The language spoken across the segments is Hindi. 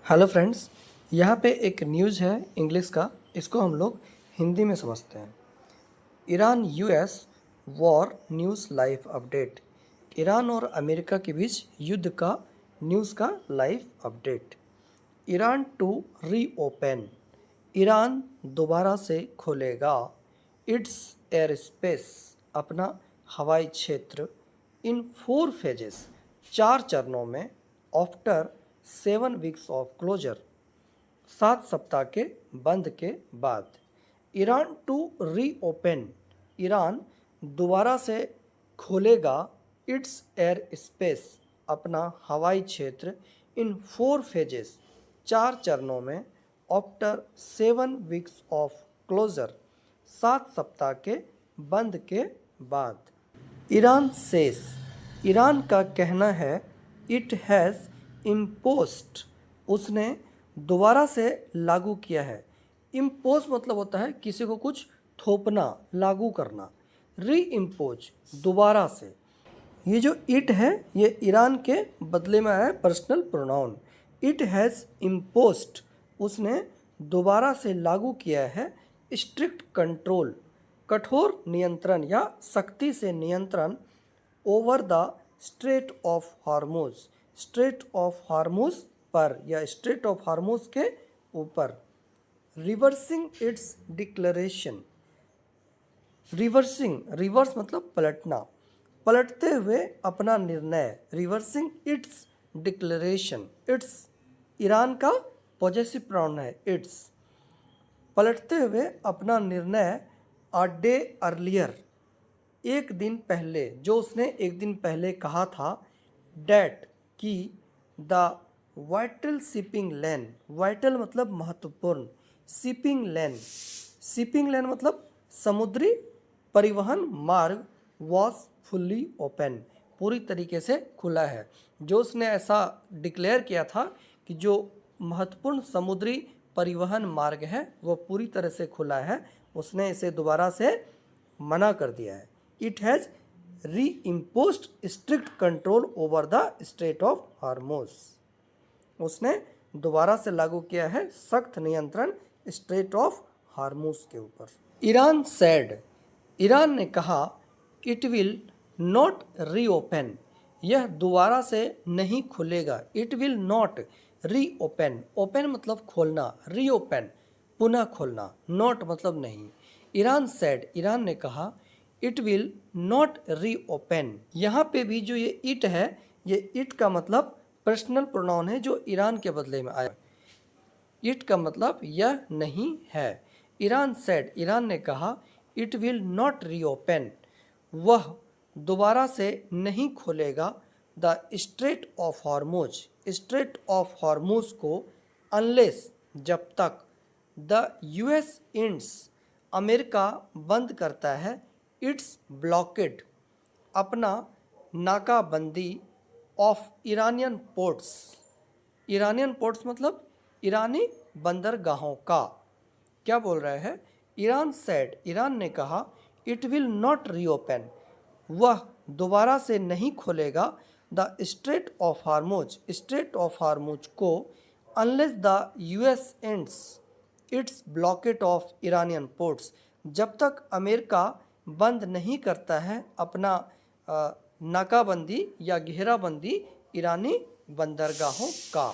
हेलो फ्रेंड्स, यहाँ पे एक न्यूज़ है इंग्लिश का। इसको हम लोग हिंदी में समझते हैं। Iran US war news live update. Iran और अमेरिका के बीच युद्ध का न्यूज़ का live update. Iran to reopen. Iran दोबारा से खोलेगा इट्स एयर स्पेस, अपना हवाई क्षेत्र, इन 4 फेजेस, 4 चरणों में, आफ्टर 7 वीक्स ऑफ क्लोजर, 7 सप्ताह के बंद के बाद। Iran to reopen. ईरान दोबारा से खोलेगा इट्स एयर स्पेस, अपना हवाई क्षेत्र, इन 4 फेजेस, 4 चरणों में, आफ्टर 7 वीक्स ऑफ क्लोजर, 7 सप्ताह के बंद के बाद। Iran cess. ईरान का कहना है इट हैज़ इम्पोस्ट, उसने दोबारा से लागू किया है। इम्पोज मतलब होता है किसी को कुछ थोपना, लागू करना। री इम्पोज दोबारा से। ये जो इट है ये ईरान के बदले में आया है personal pronoun. It has imposed, उसने दोबारा से लागू किया है। स्ट्रिक्ट कंट्रोल, कठोर नियंत्रण या सख्ती से नियंत्रण, over the strait of Hormuz, strait of हार्मोज पर या स्ट्रेट ऑफ हार्मोज के ऊपर। Reversing it's declaration. Reversing, reverse मतलब पलटना, पलटते हुए अपना निर्णय। Reversing it's declaration. It's Iran का पॉजेसिव प्रोनाउन है इट्स। पलटते हुए अपना निर्णय अ डे अर्लियर, एक दिन पहले, जो उसने एक दिन पहले कहा था। डैट की the vital shipping lane, vital मतलब महत्वपूर्ण, शिपिंग लेन, शिपिंग लेन मतलब समुद्री परिवहन मार्ग, वॉज फुल्ली ओपन, पूरी तरीके से खुला है। जो उसने ऐसा डिक्लेयर किया था कि जो महत्वपूर्ण समुद्री परिवहन मार्ग है वो पूरी तरह से खुला है, उसने इसे दोबारा से मना कर दिया है। इट हैज़ री imposed strict control over the strait of हार्मोज, उसने दोबारा से लागू किया है सख्त नियंत्रण स्ट्रेट ऑफ हार्मोज के ऊपर। Iran sad. ईरान ने कहा इट विल नॉट रीओपन, यह दोबारा से नहीं खुलेगा। It will not reopen, open मतलब खोलना, रीओपन पुनः खोलना, नॉट मतलब नहीं। ईरान सैड, ईरान ने कहा इट विल नॉट रीओपन। यहाँ पे भी जो ये इट है, ये इट का मतलब पर्सनल प्रोनाउन है जो ईरान के बदले में आया। इट का मतलब यह नहीं है। ईरान सेड, ईरान ने कहा इट विल नॉट रीओपन, वह दोबारा से नहीं खोलेगा the strait of Hormuz, strait of Hormuz को, अनलेस जब तक द यूएस इंड्स, अमेरिका बंद करता है, इट्स ब्लॉकेड, अपना नाकाबंदी, of Iranian ports, Iranian ports मतलब ईरानी बंदरगाहों का। क्या बोल रहा है? ईरान सेड, ईरान ने कहा इट विल नॉट रीओपन, वह दोबारा से नहीं खोलेगा the strait of Hormuz, strait of Hormuz को, unless the US ends its blockade of Iranian ports, जब तक अमेरिका बंद नहीं करता है अपना नाकाबंदी या घेराबंदी ईरानी बंदरगाहों का।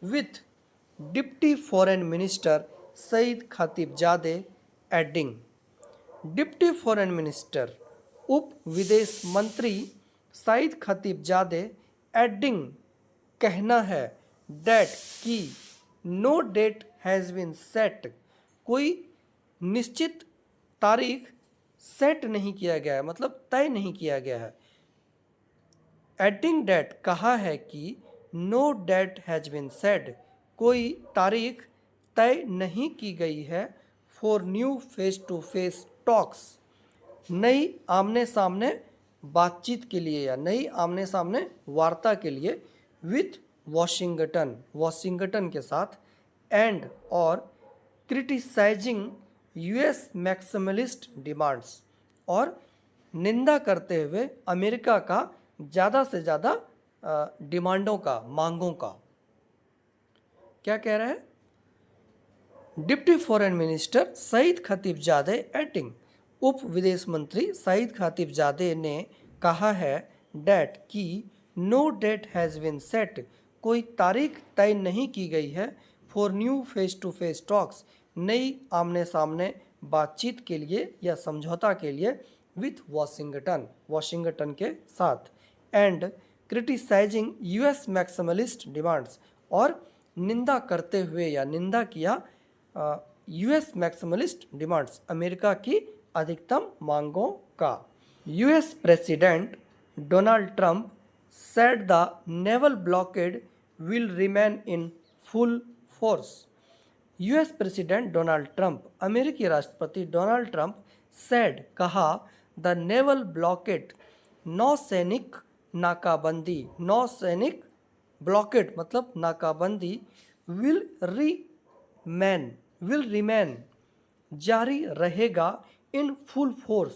With deputy foreign minister Saeed Khatibzadeh adding. Deputy foreign minister, उप विदेश मंत्री सईद खातिबजादे एडिंग, कहना है, डेट की, no date has been set, कोई निश्चित तारीख सेट नहीं किया गया है, मतलब तय नहीं किया गया है। एडिंग डेट, कहा है कि, no date has been set, कोई तारीख तय नहीं की गई है। For new face to face talks, नई आमने सामने बातचीत के लिए या नई आमने सामने वार्ता के लिए, विथ वॉशिंगटन, वॉशिंगटन के साथ, एंड और क्रिटिसाइजिंग यूएस मैक्सिमलिस्ट डिमांड्स, और निंदा करते हुए अमेरिका का ज़्यादा से ज़्यादा डिमांडों का, मांगों का। क्या कह रहा है? Deputy foreign minister Saeed Khatibzadeh acting, उप विदेश मंत्री सईद खतीबजादे ने कहा है डेट कि no date has been set, कोई तारीख तय नहीं की गई है for new face to face talks, नई आमने सामने बातचीत के लिए या समझौता के लिए विथ वाशिंगटन, वाशिंगटन के साथ, and criticising US maximalist demands, और निंदा करते हुए या निंदा किया यूएस मैक्सिमलिस्ट डिमांड्स, अमेरिका की अधिकतम मांगों का। US president Donald Trump said the naval blockade will remain in full force. US president Donald Trump, अमेरिकी राष्ट्रपति डोनाल्ड ट्रंप said, कहा, द नेवल ब्लॉकेड, नौसैनिक नाकाबंदी, नौसैनिक ब्लॉकेड मतलब नाकाबंदी, विल रिमेन जारी रहेगा इन फुल फोर्स,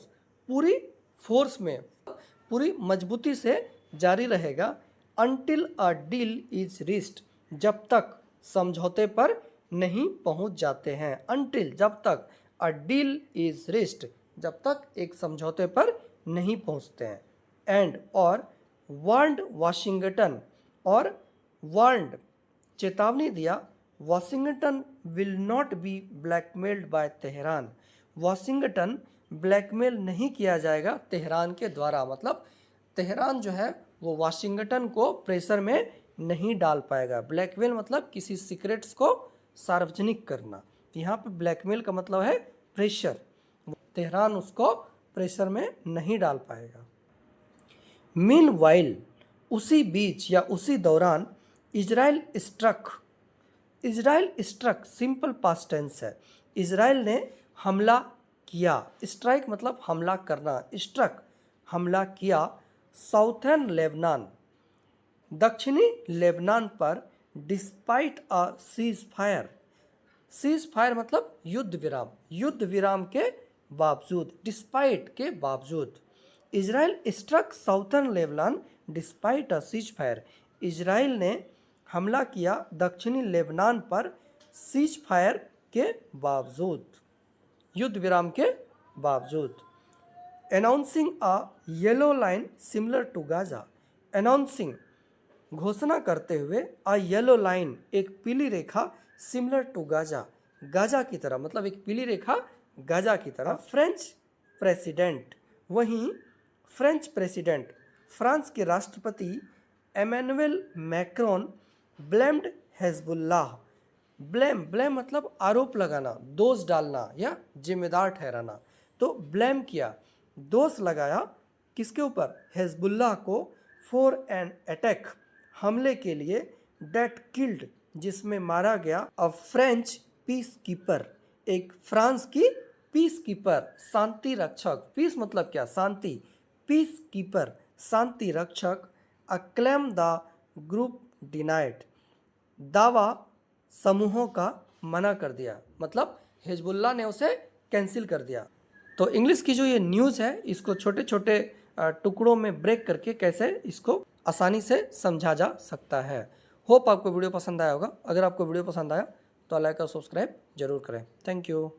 पूरी फोर्स में, पूरी मजबूती से जारी रहेगा, until a deal is reached, जब तक समझौते पर नहीं पहुंच जाते हैं, अनटिल जब तक, अ डील इज रीच्ड जब तक एक समझौते पर नहीं पहुंचते हैं, एंड और वार्न्ड वाशिंगटन, और वार्न्ड चेतावनी दिया, Washington will not be blackmailed by Tehran, Washington blackmail नहीं किया जाएगा तेहरान के द्वारा, मतलब तेहरान जो है वो वाशिंगटन को प्रेशर में नहीं डाल पाएगा। ब्लैकमेल मतलब किसी सीक्रेट्स को सार्वजनिक करना, यहाँ पे ब्लैकमेल का मतलब है प्रेशर, तेहरान उसको प्रेशर में नहीं डाल पाएगा। मीनवाइल, उसी बीच या उसी दौरान, Israel struck simple past tense है, इजराइल ने हमला किया, स्ट्राइक मतलब हमला करना, स्ट्रक हमला किया, साउथर्न लेबनान, दक्षिणी लेबनान पर, डिस्पाइट अ सीज फायर मतलब युद्ध विराम के बावजूद, डिस्पाइट के बावजूद, Israel struck southern Lebanon despite a ceasefire, Israel ने हमला किया दक्षिणी लेबनान पर सीज फायर के बावजूद, युद्ध विराम के बावजूद। Announcing a yellow line similar to Gaza, announcing घोषणा करते हुए, अ येलो लाइन एक पीली रेखा, सिमिलर टू गाजा गाजा की तरह, मतलब एक पीली रेखा गाजा की तरह। फ्रेंच प्रेसिडेंट, वहीं फ्रेंच प्रेसिडेंट फ्रांस के राष्ट्रपति Emmanuel Macron blamed Hezbollah, blame मतलब आरोप लगाना, दोष डालना या जिम्मेदार ठहराना, तो ब्लेम किया, दोष लगाया किसके ऊपर, हेजबुल्लाह को, फॉर एन अटैक हमले के लिए, डेट किल्ड जिसमें मारा गया, अ फ्रेंच पीस कीपर एक फ्रांस की पीस कीपर शांति रक्षक, पीस मतलब क्या, शांति, पीस कीपर शांति रक्षक, अक्लेम द ग्रुप डिनाइड, दावा समूहों का मना कर दिया, मतलब हिजबुल्लाह ने उसे कैंसिल कर दिया। तो इंग्लिश की जो ये न्यूज़ है इसको छोटे छोटे टुकड़ों में ब्रेक करके कैसे इसको आसानी से समझा जा सकता है। होप आपको वीडियो पसंद आया होगा। अगर आपको वीडियो पसंद आया तो लाइक और सब्सक्राइब जरूर करें। Thank you.